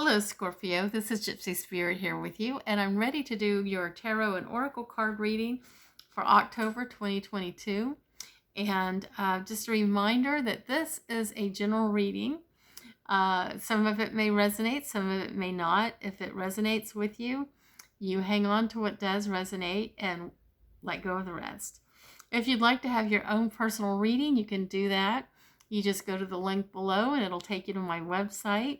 Hello, Scorpio. This is Gypsy Spirit here with you, and I'm ready to do your tarot and oracle card reading for October 2022. And just a reminder that this is a general reading. Some of it may resonate, some of it may not. If it resonates with you, you hang on to what does resonate and let go of the rest. If you'd like to have your own personal reading, you can do that. You just go to the link below and it'll take you to my website.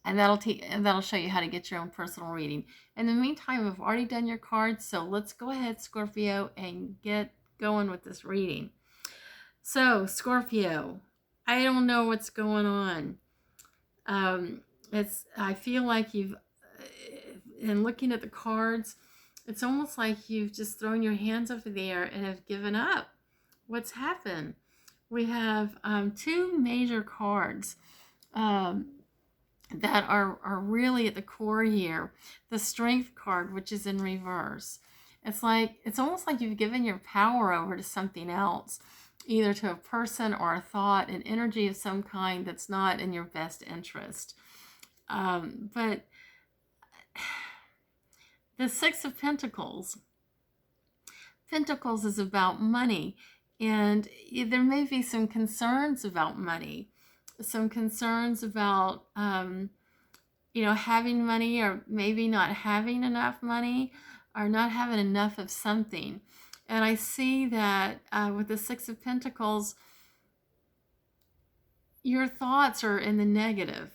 And that'll show you how to get your own personal reading. In the meantime, I've already done your cards, so let's go ahead, Scorpio, and get going with this reading. So, Scorpio, I don't know what's going on. I feel like in looking at the cards, it's almost like you've just thrown your hands up in the air and have given up. What's happened? We have two major cards. That are really at the core here. The Strength card, which is in reverse. It's almost like you've given your power over to something else, either to a person or a thought, an energy of some kind that's not in your best interest. But the Six of Pentacles. Pentacles is about money, and there may be some concerns about money. Some concerns about, having money, or maybe not having enough money, or not having enough of something. And I see that with the Six of Pentacles, your thoughts are in the negative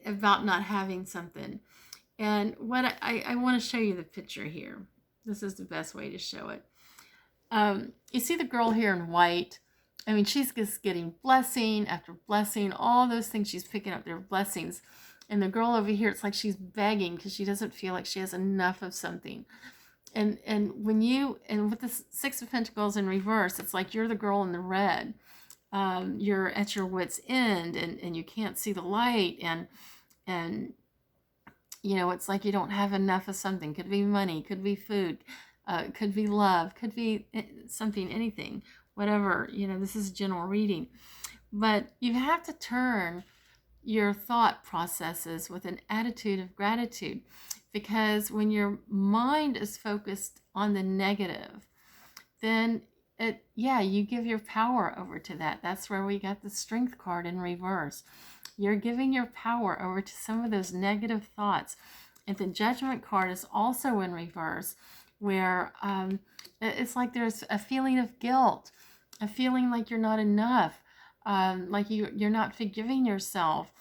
about not having something. And what I want to show you the picture here. This is the best way to show it. You see the girl here in white. I mean, she's just getting blessing after blessing. All those things she's picking up, their blessings. And the girl over here, it's like she's begging because she doesn't feel like she has enough of something. And with the Six of Pentacles in reverse, it's like you're the girl in the red. You're at your wit's end, and you can't see the light. And it's like you don't have enough of something. Could be money, could be food, could be love, could be something, anything. Whatever, this is general reading. But you have to turn your thought processes with an attitude of gratitude, because when your mind is focused on the negative, then you give your power over to that. That's where we got the Strength card in reverse. You're giving your power over to some of those negative thoughts. And the Judgment card is also in reverse, where it's like there's a feeling of guilt, a feeling like you're not enough, like you're not forgiving yourself.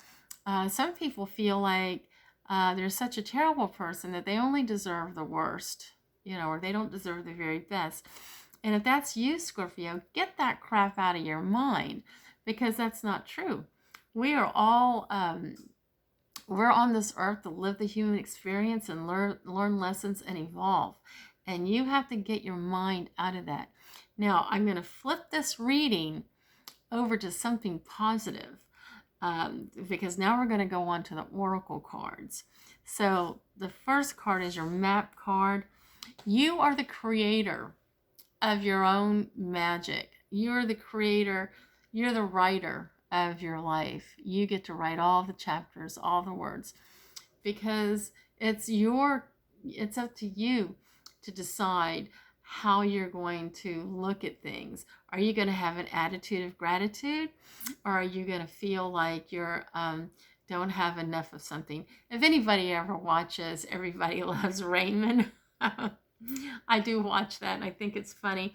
Some people feel like they're such a terrible person that they only deserve the worst, or they don't deserve the very best. And if that's you, Scorpio, get that crap out of your mind, because that's not true. We are all we're on this earth to live the human experience and learn lessons and evolve. And you have to get your mind out of that. Now, I'm going to flip this reading over to something positive, because now we're going to go on to the oracle cards. So the first card is your Map card. You are the creator of your own magic. You're the creator. You're the writer of your life. You get to write all the chapters, all the words, because it's up to you to decide how you're going to look at things. Are you going to have an attitude of gratitude, or are you going to feel like you're don't have enough of something? If anybody ever watches Everybody Loves Raymond, I do watch that, and I think it's funny.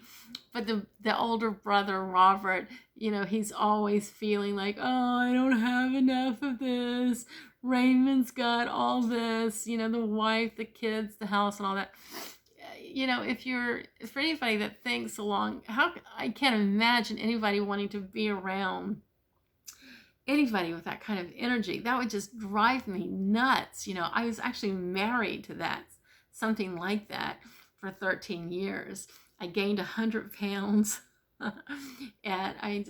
But the older brother, Robert, he's always feeling like, oh, I don't have enough of this. Raymond's got all this, the wife, the kids, the house, and all that. For anybody that thinks along, I can't imagine anybody wanting to be around anybody with that kind of energy. That would just drive me nuts. I was actually married to something like that for 13 years. I gained 100 pounds and I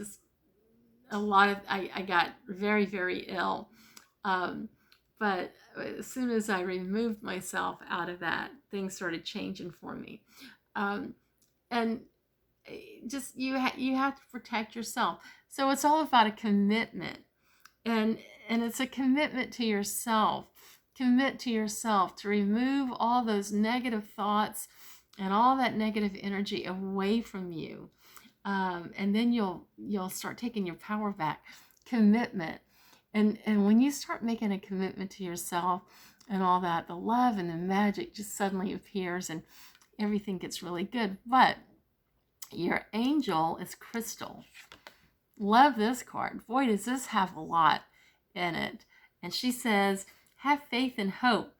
got very, very ill. But as soon as I removed myself out of that, things started changing for me. And just you have to protect yourself. So it's all about a commitment. And it's a commitment to yourself. Commit to yourself to remove all those negative thoughts and all that negative energy away from you. And then you'll start taking your power back. Commitment. And when you start making a commitment to yourself and all that, the love and the magic just suddenly appears and everything gets really good. But your angel is Crystal. Love this card. Boy, does this have a lot in it. And she says, have faith and hope,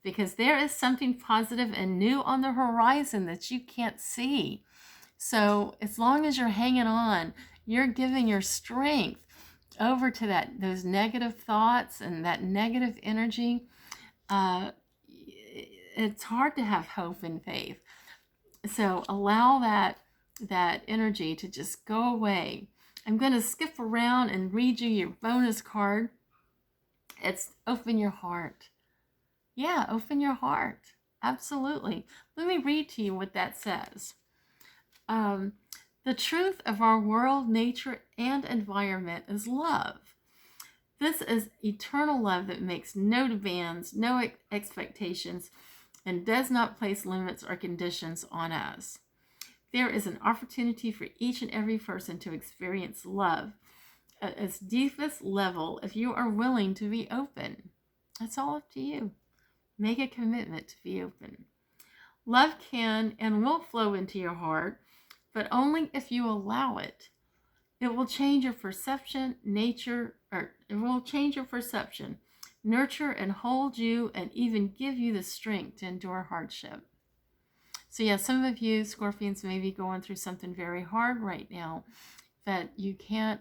because there is something positive and new on the horizon that you can't see. So as long as you're hanging on, you're giving your strength over to those negative thoughts and that negative energy. It's hard to have hope and faith. So allow that energy to just go away. I'm going to skip around and read you your bonus card. It's open your heart. Yeah, open your heart. Absolutely. Let me read to you what that says. The truth of our world, nature, and environment is love. This is eternal love that makes no demands, no expectations, and does not place limits or conditions on us. There is an opportunity for each and every person to experience love at its deepest level if you are willing to be open. That's all up to you. Make a commitment to be open. Love can and will flow into your heart, but only if you allow it. It will change your perception, nurture and hold you, and even give you the strength to endure hardship. So yeah, some of you Scorpions may be going through something very hard right now, but you can't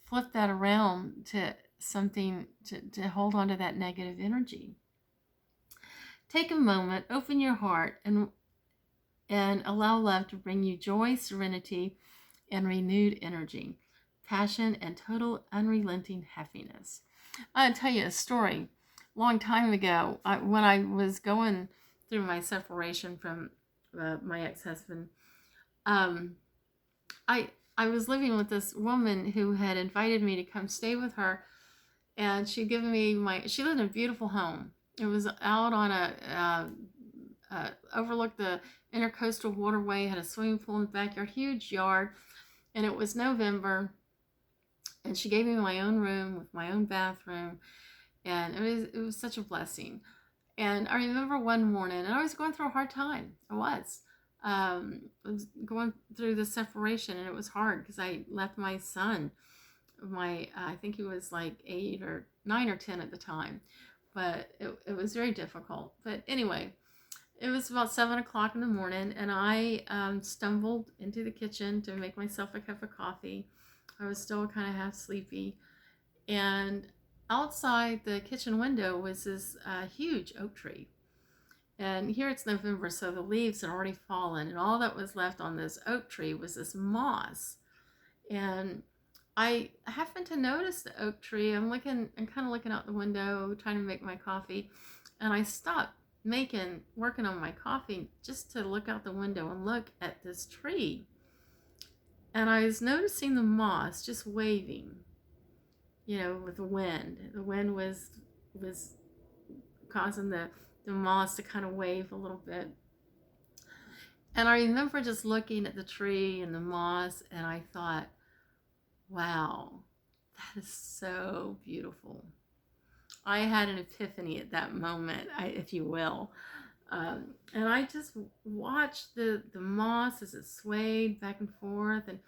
flip that around to something to hold on to that negative energy. Take a moment, open your heart, and allow love to bring you joy, serenity, and renewed energy, passion, and total unrelenting happiness. I'll tell you a story. A long time ago, when I was going through my separation from my ex-husband, I was living with this woman who had invited me to come stay with her, and she'd given me she lived in a beautiful home. It was out on overlooked the intercoastal waterway, had a swimming pool in the backyard, huge yard, and it was November, and she gave me my own room with my own bathroom, and it was such a blessing. And I remember one morning, and I was going through a hard time. I was going through the separation, and it was hard because I left my son. I think he was like 8 or 9 or 10 at the time, but it was very difficult. But anyway, it was about 7 o'clock in the morning, and I stumbled into the kitchen to make myself a cup of coffee. I was still kind of half sleepy, and outside the kitchen window was this huge oak tree. And here it's November, so the leaves had already fallen, and all that was left on this oak tree was this moss. And I happened to notice the oak tree. I'm kind of looking out the window, trying to make my coffee, and I stopped working on my coffee just to look out the window and look at this tree. And I was noticing the moss just waving, with the wind. The wind was causing the moss to kind of wave a little bit. And I remember just looking at the tree and the moss, and I thought, wow, that is so beautiful. I had an epiphany at that moment, if you will. And I just watched the moss as it swayed back and forth, and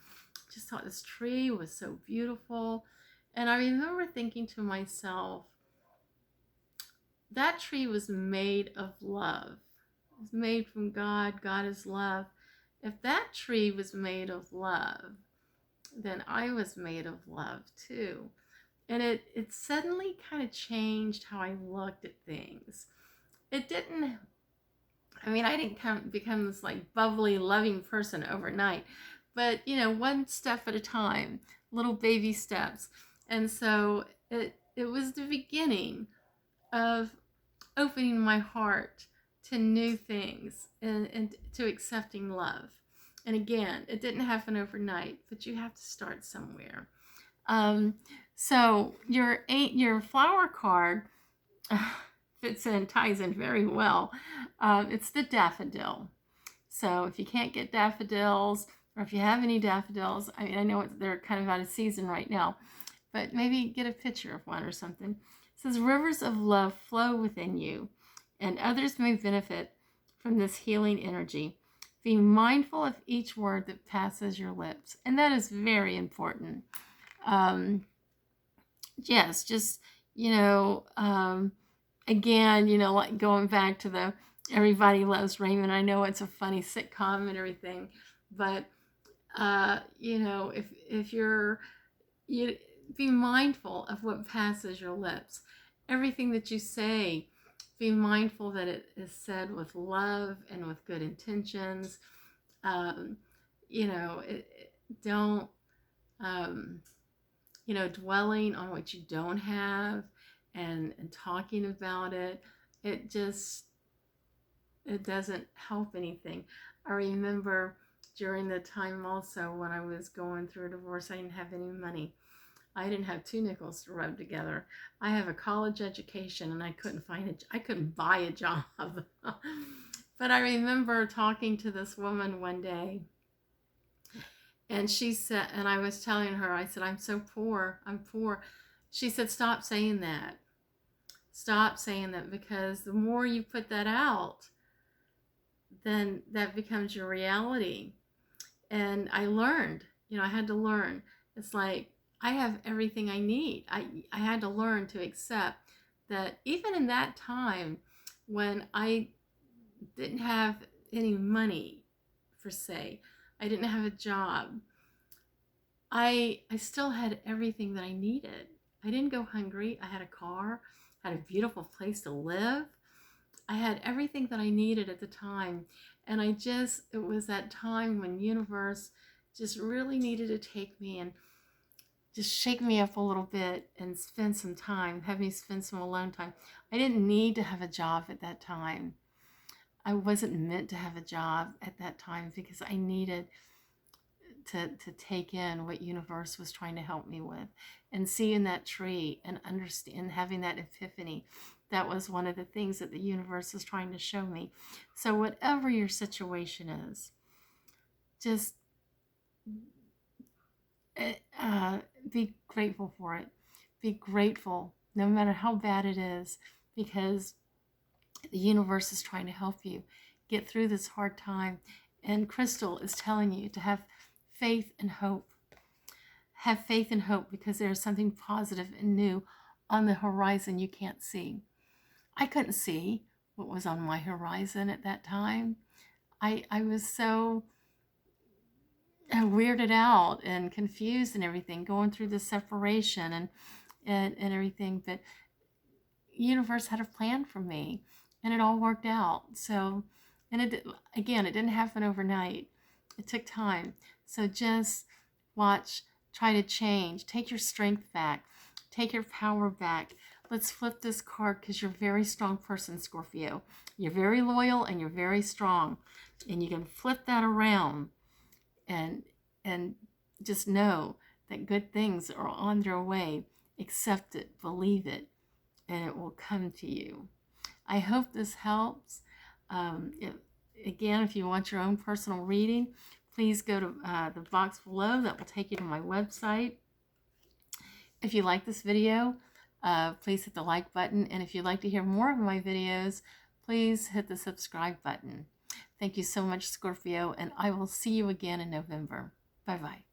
just thought this tree was so beautiful. And I remember thinking to myself, that tree was made of love. It was made from God. God is love. If that tree was made of love, then I was made of love too. And it suddenly kind of changed how I looked at things. I didn't become this like bubbly, loving person overnight, but one step at a time, little baby steps. And so it was the beginning of opening my heart to new things and to accepting love. And again, it didn't happen overnight, but you have to start somewhere. So your flower card fits in, ties in very well. It's the daffodil. So if you can't get daffodils, or if you have any daffodils, I mean, I know they're kind of out of season right now, but maybe get a picture of one or something. It says, rivers of love flow within you, and others may benefit from this healing energy. Be mindful of each word that passes your lips. And that is very important. Yes, just, again, like going back to the Everybody Loves Raymond. I know it's a funny sitcom and everything, but, if you be mindful of what passes your lips. Everything that you say, be mindful that it is said with love and with good intentions. Don't, dwelling on what you don't have and talking about it. It doesn't help anything. I remember during the time also when I was going through a divorce, I didn't have any money. I didn't have 2 nickels to rub together. I have a college education and I couldn't buy a job. But I remember talking to this woman one day, and she said, and I was telling her, I said, I'm so poor, I'm poor. She said, stop saying that. Stop saying that, because the more you put that out, then that becomes your reality. And I learned, I had to learn. It's like, I have everything I need. I had to learn to accept that even in that time when I didn't have any money, per se, I didn't have a job, I still had everything that I needed. I didn't go hungry. I had a car, had a beautiful place to live. I had everything that I needed at the time. And it was that time when universe just really needed to take me and just shake me up a little bit and spend some time, have me spend some alone time. I didn't need to have a job at that time. I wasn't meant to have a job at that time because I needed to take in what universe was trying to help me with, and seeing that tree and understand, having that epiphany. That was one of the things that the universe is trying to show me. So whatever your situation is, just be grateful for it. Be grateful no matter how bad it is, because the universe is trying to help you get through this hard time. And Crystal is telling you to have faith and hope. Have faith and hope, because there is something positive and new on the horizon you can't see. I couldn't see what was on my horizon at that time. I was so weirded out and confused and everything, going through the separation and everything. But the universe had a plan for me, and it all worked out. So, and it didn't happen overnight. It took time. So just watch, try to change, take your strength back, take your power back. Let's flip this card, because you're a very strong person, Scorpio. You're very loyal and you're very strong. And you can flip that around and just know that good things are on their way. Accept it, believe it, and it will come to you. I hope this helps. Again, if you want your own personal reading, please go to the box below. That will take you to my website. If you like this video, please hit the like button. And if you'd like to hear more of my videos, please hit the subscribe button. Thank you so much, Scorpio, and I will see you again in November. Bye-bye.